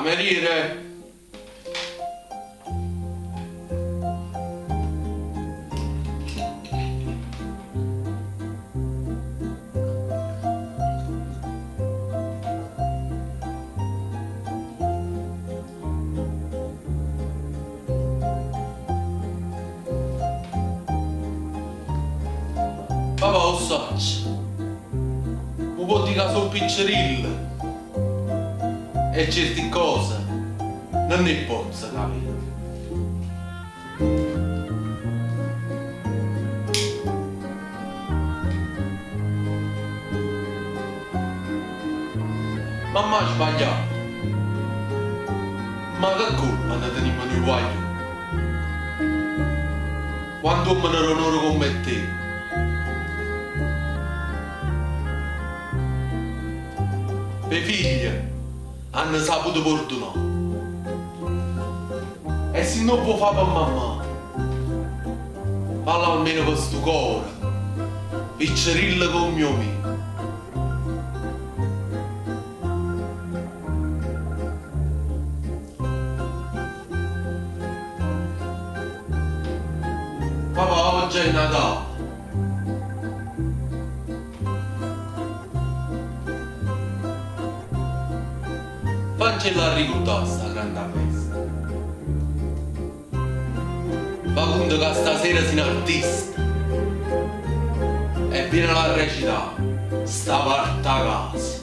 Cameriere! Papà, lo saccio. Un po' di caso piccerilla. E certe cose non ne posso capire. Mamma ha sbagliato. Ma che colpa ne teniamo noi guai? Quando me ne onore come te. Le figlie hanno saputo perdonare. E se non può fare per mamma, fallo almeno per sto cuore, piccerilla come mio amico. Papà, oggi è Natale. Faccela ricordare sta grande festa. Fa conto che stasera sei un artista e viene la recitare sta parte a casa.